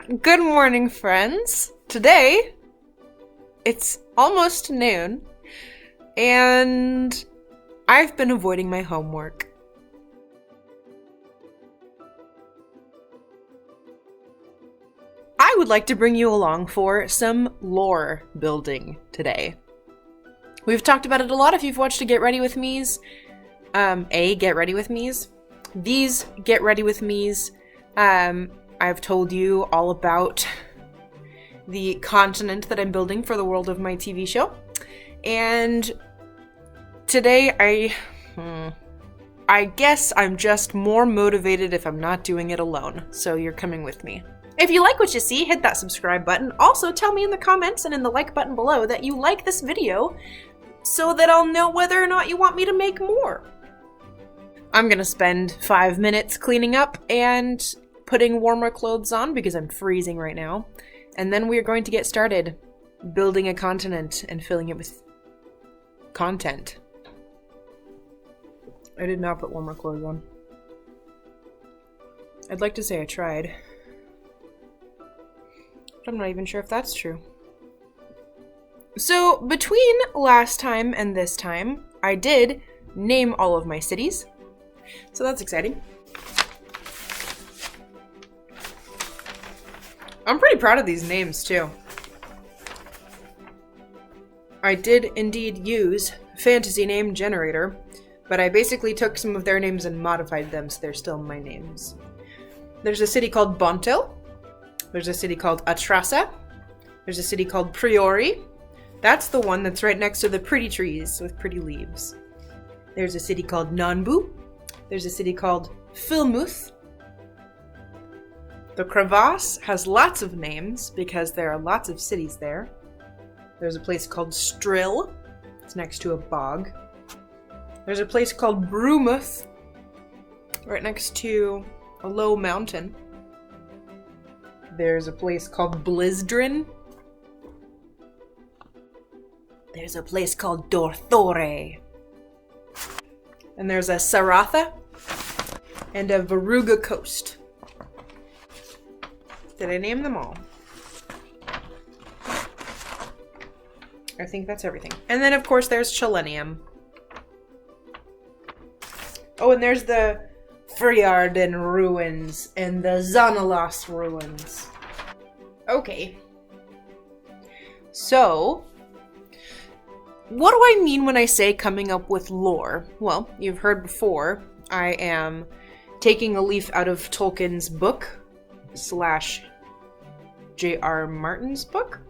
Good morning, friends. Today, it's almost noon, and I've been avoiding my homework. I would like to bring you along for some lore building today. We've talked about it a lot if you've watched a Get Ready With Me's. Get Ready With Me's. These Get Ready With Me's, I've told you all about the continent that I'm building for the world of my TV show. And today I guess I'm just more motivated if I'm not doing it alone. So you're coming with me. If you like what you see, hit that subscribe button. Also, tell me in the comments and in the like button below that you like this video so that I'll know whether or not you want me to make more. I'm gonna spend 5 minutes cleaning up and putting warmer clothes on because I'm freezing right now. And then we're going to get started building a continent and filling it with content. I did not put warmer clothes on. I'd like to say I tried. But I'm not even sure if that's true. So between last time and this time, I did name all of my cities. So that's exciting. I'm pretty proud of these names too. I did indeed use Fantasy Name Generator, but I basically took some of their names and modified them so they're still my names. There's a city called Bontil. There's a city called Atrasa. There's a city called Priori. That's the one that's right next to the pretty trees with pretty leaves. There's a city called Nanbu. There's a city called Filmuth. The crevasse has lots of names because there are lots of cities there. There's a place called Strill. It's next to a bog. There's a place called Brumuth, right next to a low mountain. There's a place called Blizdrin. There's a place called Dorthore. And there's a Saratha and a Varuga Coast. Did I name them all? I think that's everything. And then, of course, there's Chelenium. Oh, and there's the Friarden ruins and the Zanalas ruins. Okay. So, what do I mean when I say coming up with lore? Well, you've heard before, I am taking a leaf out of Tolkien's book / J.R. Martin's book.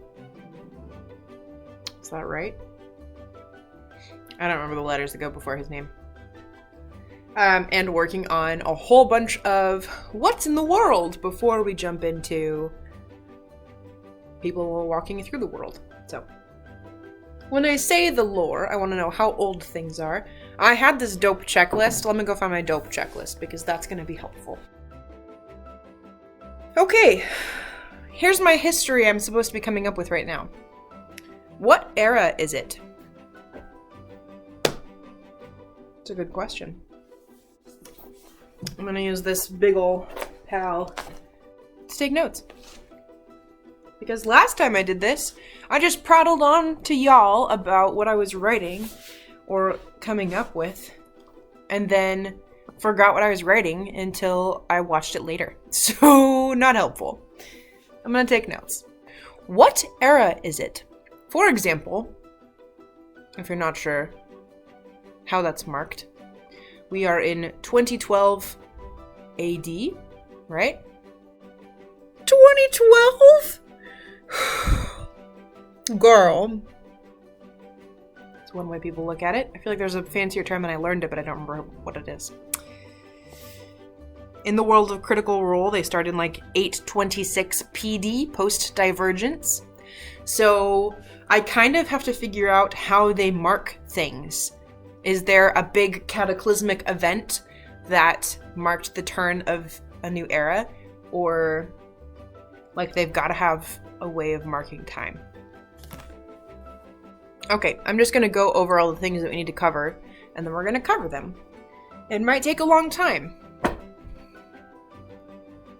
Is that right? I don't remember the letters that go before his name. And working on a whole bunch of what's in the world before we jump into people walking through the world. So, when I say the lore, I want to know how old things are. I had this dope checklist. Let me go find my dope checklist because that's going to be helpful. Okay, here's my history I'm supposed to be coming up with right now. What era is it? It's a good question. I'm gonna use this big ol' pal to take notes. Because last time I did this, I just prattled on to y'all about what I was writing or coming up with, and then forgot what I was writing until I watched it later. So, not helpful. I'm gonna take notes. What era is it? For example, if you're not sure how that's marked, we are in 2012 AD, right? 2012? Girl. That's one way people look at it. I feel like there's a fancier term and I learned it, but I don't remember what it is. In the world of Critical Role, they start in like 826 PD, post-divergence. So I kind of have to figure out how they mark things. Is there a big cataclysmic event that marked the turn of a new era? Or, like, they've got to have a way of marking time. Okay, I'm just going to go over all the things that we need to cover, and then we're going to cover them. It might take a long time,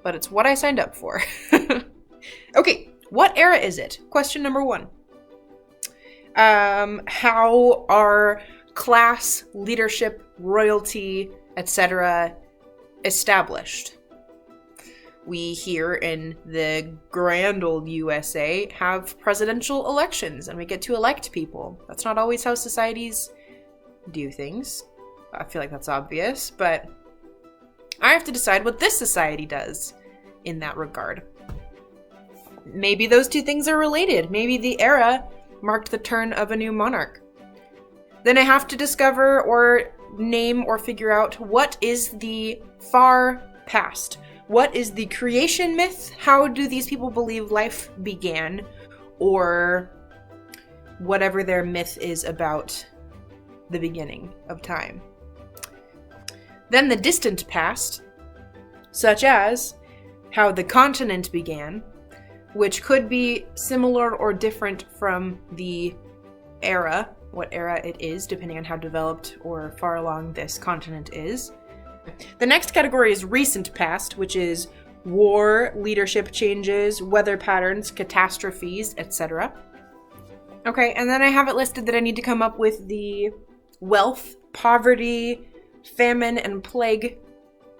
but it's what I signed up for. Okay, what era is it? Question number 1. How are class, leadership, royalty, etc. established? We here in the grand old USA have presidential elections, and we get to elect people. That's not always how societies do things. I feel like that's obvious, but I have to decide what this society does in that regard. Maybe those two things are related. Maybe the era marked the turn of a new monarch. Then I have to discover or name or figure out what is the far past. What is the creation myth? How do these people believe life began? Or whatever their myth is about the beginning of time. Then the distant past, such as how the continent began, which could be similar or different from the era, what era it is, depending on how developed or far along this continent is. The next category is recent past, which is war, leadership changes, weather patterns, catastrophes, etc. Okay, and then I have it listed that I need to come up with the wealth, poverty, famine, and plague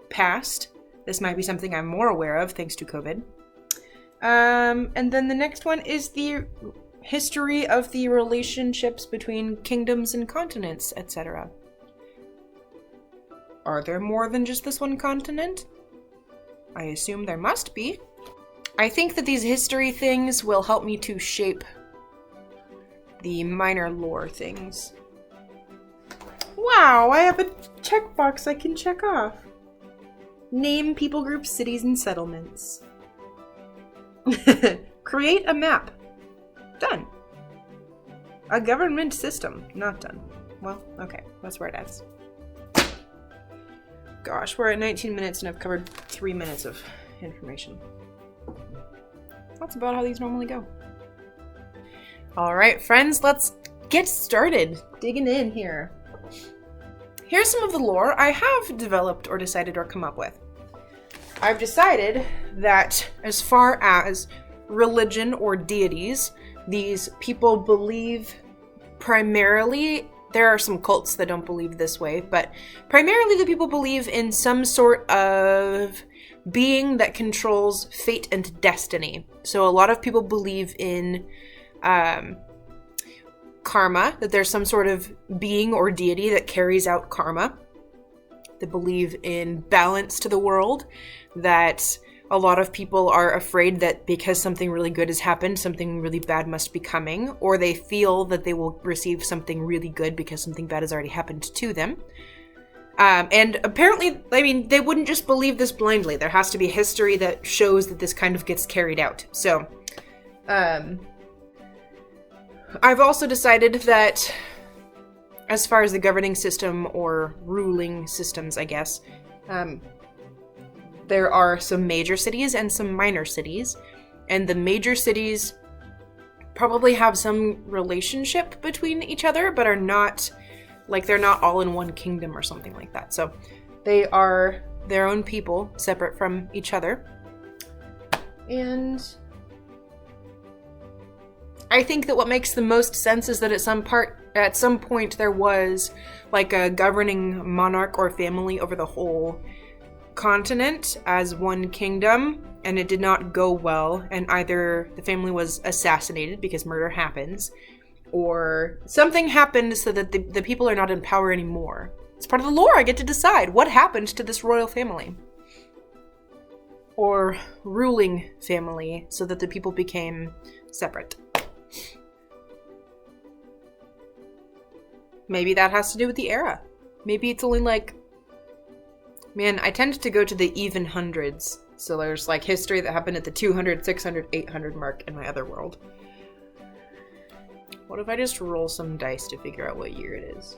past. This might be something I'm more aware of thanks to COVID. And then the next one is the history of the relationships between kingdoms and continents, etc. Are there more than just this one continent? I assume there must be. I think that these history things will help me to shape the minor lore things. Wow, I have a checkbox I can check off. Name people groups, cities, and settlements. Create a map. Done. A government system. Not done. Well, okay. That's where it ends. Gosh, we're at 19 minutes and I've covered 3 minutes of information. That's about how these normally go. Alright, friends, let's get started digging in here. Here's some of the lore I have developed or decided or come up with. I've decided that as far as religion or deities, these people believe primarily, there are some cults that don't believe this way, but primarily the people believe in some sort of being that controls fate and destiny. So a lot of people believe in karma, that there's some sort of being or deity that carries out karma. They believe in balance to the world, that a lot of people are afraid that because something really good has happened, something really bad must be coming, or they feel that they will receive something really good because something bad has already happened to them. And apparently, I mean, they wouldn't just believe this blindly. There has to be history that shows that this kind of gets carried out. So, I've also decided that as far as the governing system or ruling systems, I guess, there are some major cities and some minor cities, and the major cities probably have some relationship between each other, but are not, like, they're not all in one kingdom or something like that. So they are their own people, separate from each other. And I think that what makes the most sense is that at some point there was like a governing monarch or family over the whole continent as one kingdom, and it did not go well, and either the family was assassinated because murder happens, or something happened so that the people are not in power anymore. It's part of the lore. I get to decide what happened to this royal family or ruling family so that the people became separate. Maybe that has to do with the era. Maybe it's only like, man, I tend to go to the even hundreds. So there's like history that happened at the 200, 600, 800 mark in my other world. What if I just roll some dice to figure out what year it is?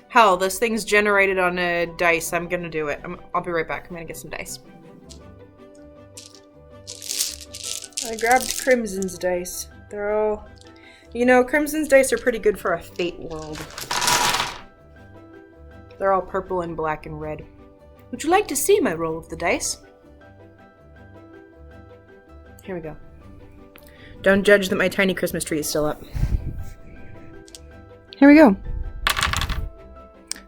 Hell, this thing's generated on a dice. I'm gonna do it. I'll be right back. I'm gonna get some dice. I grabbed Crimson's dice. They're all... You know, Crimson's dice are pretty good for a fate world. They're all purple and black and red. Would you like to see my roll of the dice? Here we go. Don't judge that my tiny Christmas tree is still up. Here we go.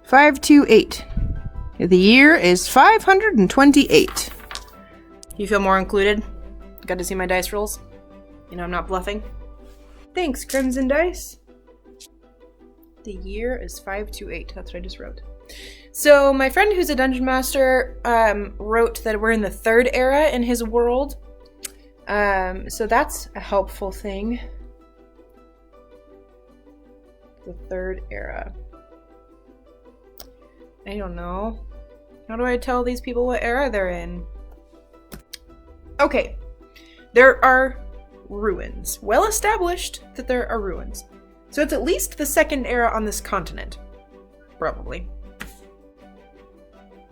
528. The year is 528. You feel more included? Got to see my dice rolls? You know I'm not bluffing. Thanks, Crimson Dice. The year is 528. That's what I just wrote. So my friend who's a dungeon master wrote that we're in the third era in his world. So that's a helpful thing. The third era. I don't know. How do I tell these people what era they're in? Okay. There are ruins. Well established that there are ruins. So it's at least the second era on this continent. Probably.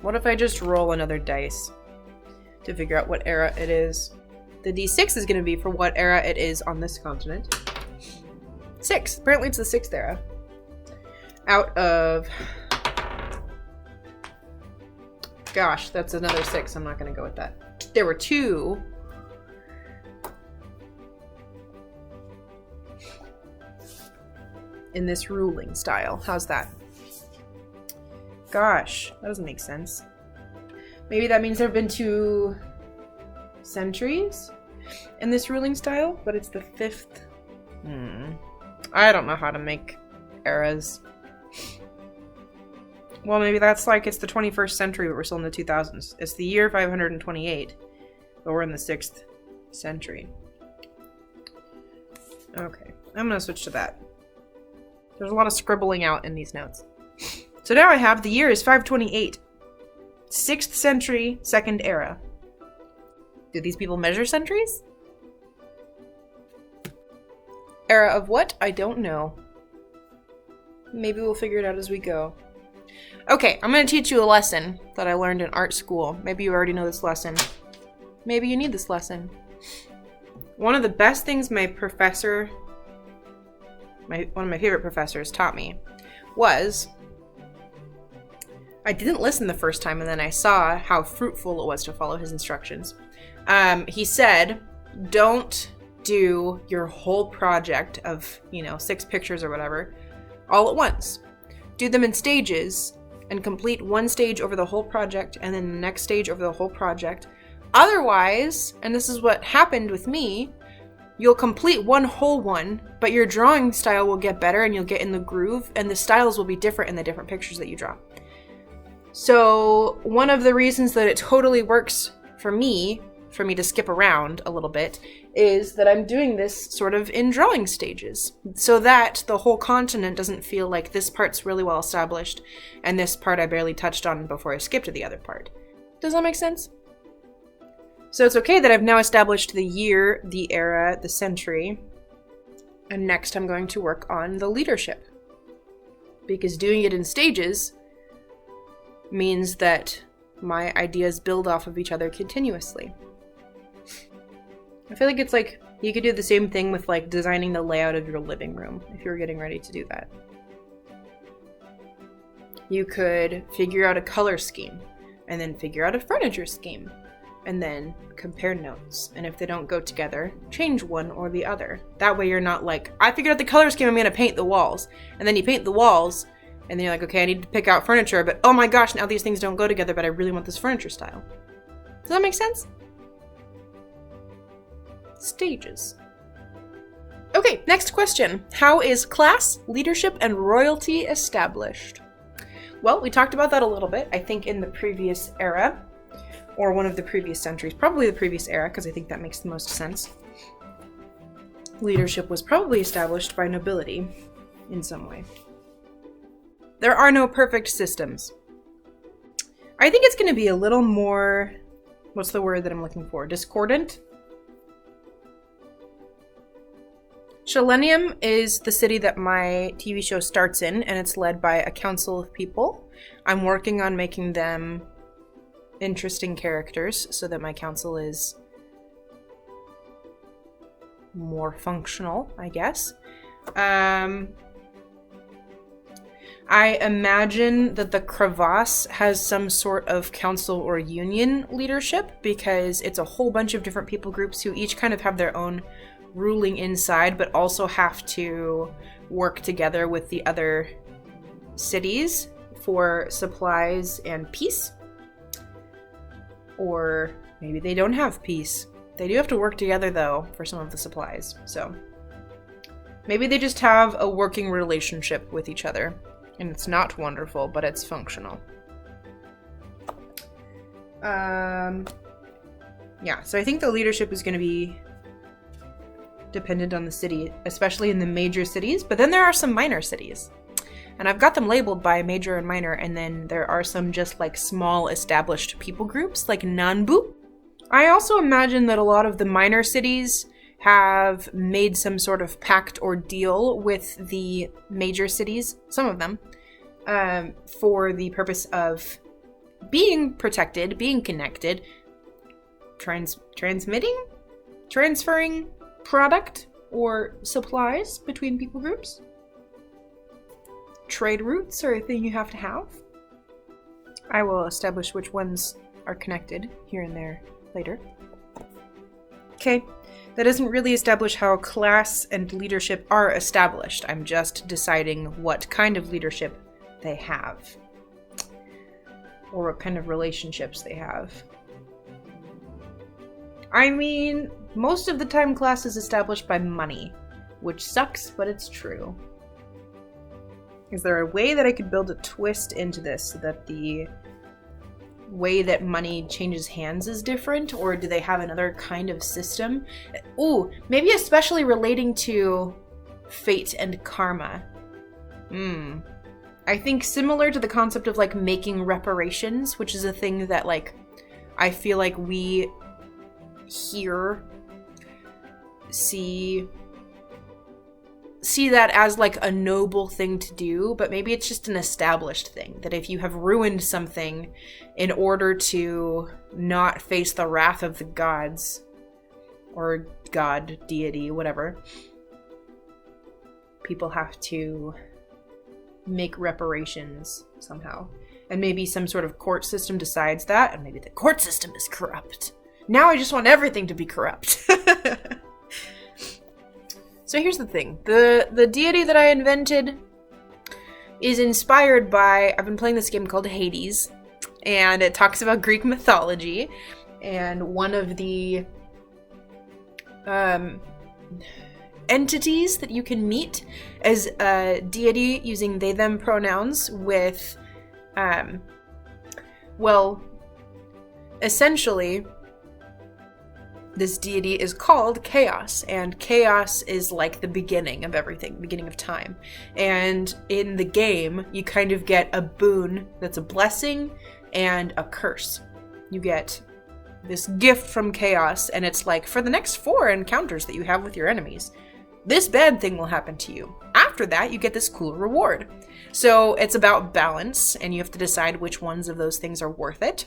What if I just roll another dice to figure out what era it is? The D6 is going to be for what era it is on this continent. 6. Apparently it's the 6th era. Out of... Gosh, that's another 6. I'm not going to go with that. There were 2. In this ruling style. How's that? Gosh, that doesn't make sense. Maybe that means there have been 2 centuries in this ruling style, but it's the 5th. I don't know how to make eras. Well, maybe that's like it's the 21st century, but we're still in the 2000s. It's the year 528, but we're in the 6th century. Okay, I'm gonna switch to that. There's a lot of scribbling out in these notes. So now I have the year is 528. 6th century, 2nd era. Do these people measure centuries? Era of what? I don't know. Maybe we'll figure it out as we go. Okay, I'm going to teach you a lesson that I learned in art school. Maybe you already know this lesson. Maybe you need this lesson. One of the best things my professor, one of my favorite professors taught me was, I didn't listen the first time and then I saw how fruitful it was to follow his instructions. He said, don't do your whole project of, 6 pictures or whatever all at once. Do them in stages and complete one stage over the whole project and then the next stage over the whole project. Otherwise, and this is what happened with me, you'll complete one whole one, but your drawing style will get better and you'll get in the groove and the styles will be different in the different pictures that you draw. So one of the reasons that it totally works for me to skip around a little bit, is that I'm doing this sort of in drawing stages, so that the whole continent doesn't feel like this part's really well established, and this part I barely touched on before I skipped to the other part. Does that make sense? So it's okay that I've now established the year, the era, the century, and next I'm going to work on the leadership. Because doing it in stages means that my ideas build off of each other continuously. I feel like it's like you could do the same thing with like designing the layout of your living room if you're getting ready to do that. You could figure out a color scheme and then figure out a furniture scheme and then compare notes. And if they don't go together, change one or the other. That way you're not like, I figured out the color scheme, I'm gonna paint the walls. And then you paint the walls and then you're like, okay, I need to pick out furniture, but oh my gosh, now these things don't go together, but I really want this furniture style. Does that make sense? Stages. Okay, next question. How is class, leadership, and royalty established? Well, we talked about that a little bit, I think in the previous era, or one of the previous centuries, probably the previous era, because I think that makes the most sense. Leadership was probably established by nobility in some way. There are no perfect systems. I think it's going to be a little more, what's the word that I'm looking for? Discordant? Shalenium is the city that my TV show starts in, and it's led by a council of people. I'm working on making them interesting characters so that my council is more functional, I guess. I imagine that the crevasse has some sort of council or union leadership because it's a whole bunch of different people groups who each kind of have their own ruling inside, but also have to work together with the other cities for supplies and peace. Or maybe they don't have peace. They do have to work together, though, for some of the supplies. So maybe they just have a working relationship with each other. And it's not wonderful, but it's functional. Yeah, so I think the leadership is going to be dependent on the city, especially in the major cities. But then there are some minor cities. And I've got them labeled by major and minor, and then there are some just like small established people groups, like Nanbu. I also imagine that a lot of the minor cities have made some sort of pact or deal with the major cities, some of them, for the purpose of being protected, being connected, transferring product or supplies between people groups. Trade routes are a thing you have to have. I will establish which ones are connected here and there later. Okay, that doesn't really establish how class and leadership are established. I'm just deciding what kind of leadership they have. Or what kind of relationships they have. I mean, most of the time class is established by money, which sucks, but it's true. Is there a way that I could build a twist into this so that the way that money changes hands is different? Or do they have another kind of system? Ooh, maybe especially relating to fate and karma. I think similar to the concept of like making reparations, which is a thing that like I feel like we here see that as like a noble thing to do, but maybe it's just an established thing that if you have ruined something in order to not face the wrath of the gods or god, deity, whatever, people have to make reparations somehow. And maybe some sort of court system decides that, and maybe the court system is corrupt. Now I just want everything to be corrupt. So here's the thing. The deity that I invented is inspired by... I've been playing this game called Hades, and it talks about Greek mythology, and one of the entities that you can meet as a deity using they-them pronouns with, well, essentially... this deity is called Chaos, and Chaos is like the beginning of everything, beginning of time. And in the game, you kind of get a boon that's a blessing and a curse. You get this gift from Chaos, and it's like, for the next 4 encounters that you have with your enemies, this bad thing will happen to you. After that, you get this cool reward. So it's about balance, and you have to decide which ones of those things are worth it.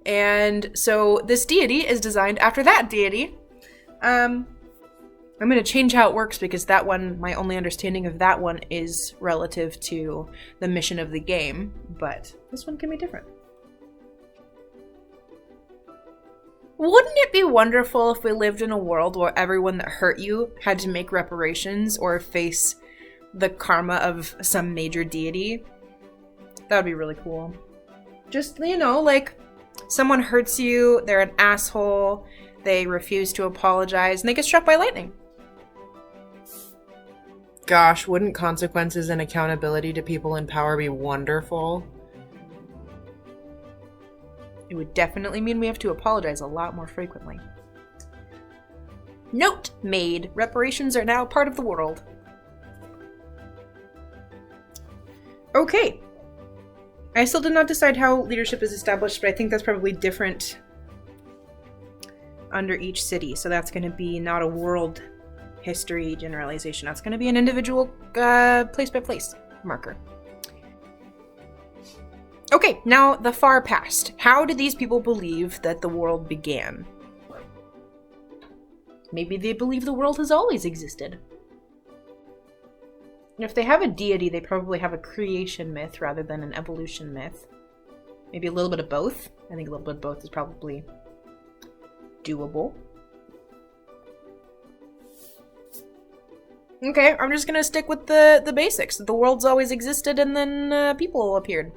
And so this deity is designed after that deity. I'm going to change how it works because that one, my only understanding of that one is relative to the mission of the game, but this one can be different. Wouldn't it be wonderful if we lived in a world where everyone that hurt you had to make reparations or face the karma of some major deity? That would be really cool. Just, you know, like... someone hurts you, they're an asshole, they refuse to apologize, and they get struck by lightning. Gosh, wouldn't consequences and accountability to people in power be wonderful? It would definitely mean we have to apologize a lot more frequently. Note made. Reparations are now part of the world. Okay. I still did not decide how leadership is established, but I think that's probably different under each city. So that's going to be not a world history generalization. That's going to be an individual place-by-place marker. Okay, now the far past. How did these people believe that the world began? Maybe they believe the world has always existed. If they have a deity, they probably have a creation myth rather than an evolution myth. Maybe a little bit of both. I think a little bit of both is probably doable. Okay, I'm just gonna stick with the basics. The world's always existed and then people appeared.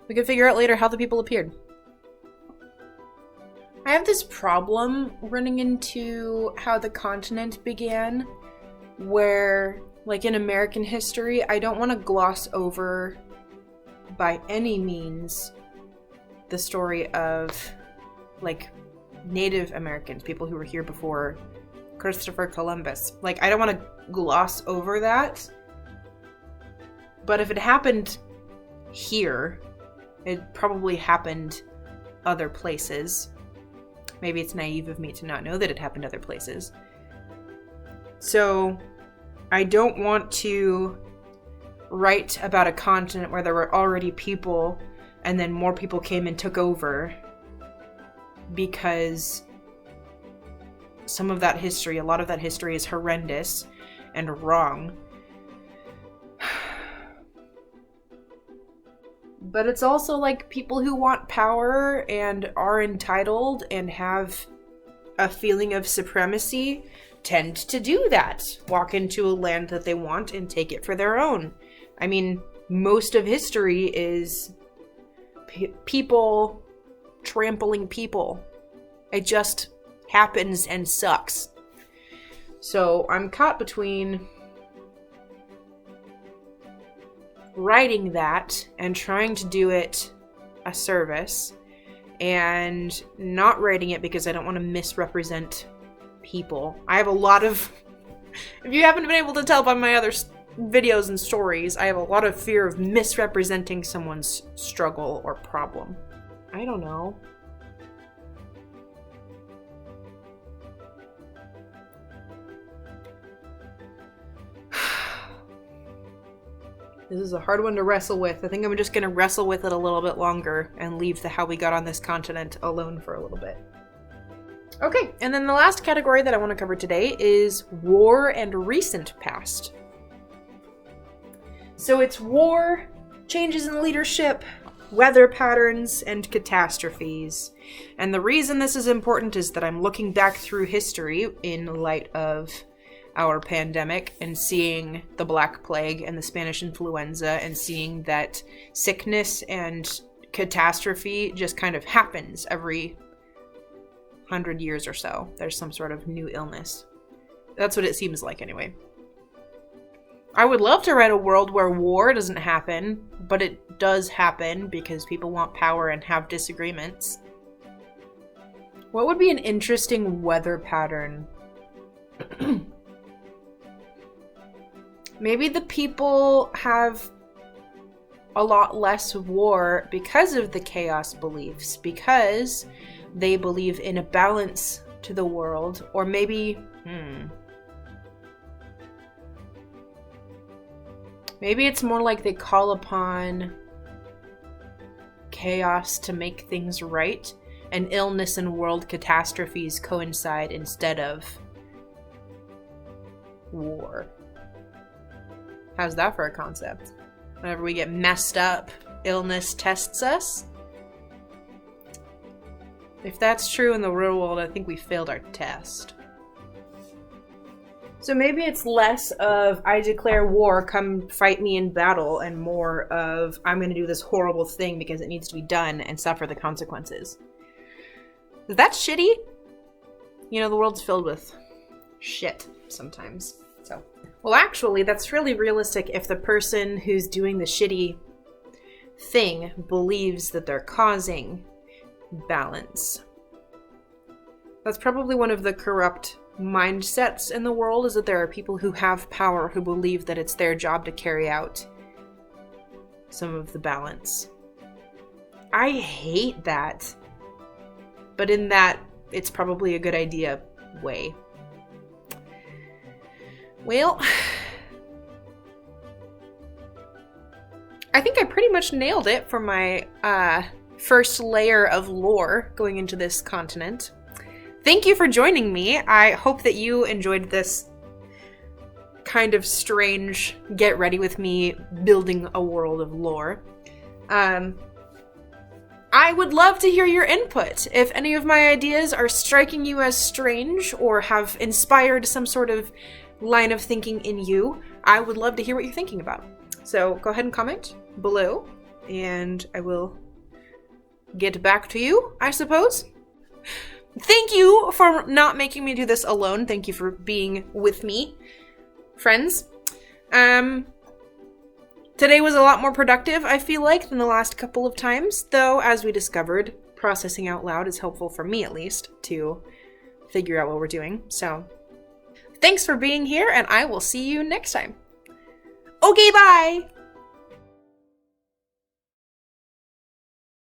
We can figure out later how the people appeared. I have this problem running into how the continent began, where, like in American history, I don't want to gloss over by any means the story of, like, Native Americans, people who were here before Christopher Columbus. Like, I don't want to gloss over that, but if it happened here, it probably happened other places. Maybe it's naive of me to not know that it happened other places. So I don't want to write about a continent where there were already people and then more people came and took over, because some of that history, a lot of that history is horrendous and wrong. But it's also like people who want power and are entitled and have a feeling of supremacy tend to do that. Walk into a land that they want and take it for their own. I mean, most of history is people trampling people. It just happens and sucks. So I'm caught between writing that and trying to do it a service, and not writing it because I don't want to misrepresent people. I have a lot of, if you haven't been able to tell by my other videos and stories, I have a lot of fear of misrepresenting someone's struggle or problem. I don't know. This is a hard one to wrestle with. I think I'm just going to wrestle with it a little bit longer and leave the how we got on this continent alone for a little bit. Okay, and then the last category that I want to cover today is war and recent past. So it's war, changes in leadership, weather patterns, and catastrophes. And the reason this is important is that I'm looking back through history in light of our pandemic and seeing the Black Plague and the Spanish influenza and seeing that sickness and catastrophe just kind of happens every 100 years or so. There's some sort of new illness. That's what it seems like anyway. I would love to write a world where war doesn't happen, but it does happen because people want power and have disagreements. What would be an interesting weather pattern? Maybe the people have a lot less war because of the chaos beliefs, because they believe in a balance to the world, or maybe, maybe it's more like they call upon chaos to make things right, and illness and world catastrophes coincide instead of war. How's that for a concept? Whenever we get messed up, illness tests us. If that's true in the real world, I think we failed our test. So maybe it's less of, I declare war, come fight me in battle, and more of, I'm going to do this horrible thing because it needs to be done and suffer the consequences. Is that shitty? You know, the world's filled with shit sometimes. So, well, actually, that's really realistic if the person who's doing the shitty thing believes that they're causing balance. That's probably one of the corrupt mindsets in the world, is that there are people who have power who believe that it's their job to carry out some of the balance. I hate that. But in that, it's probably a good idea way. Well, I think I pretty much nailed it for my first layer of lore going into this continent. Thank you for joining me. I hope that you enjoyed this kind of strange get ready with me building a world of lore. I would love to hear your input. If any of my ideas are striking you as strange or have inspired some sort of line of thinking in you, I would love to hear what you're thinking about. So go ahead and comment below, and I will get back to you, I suppose. Thank you for not making me do this alone. Thank you for being with me, friends. Today was a lot more productive, I feel like, than the last couple of times, though, as we discovered, processing out loud is helpful for me, at least, to figure out what we're doing. So, thanks for being here, and I will see you next time. Okay, bye!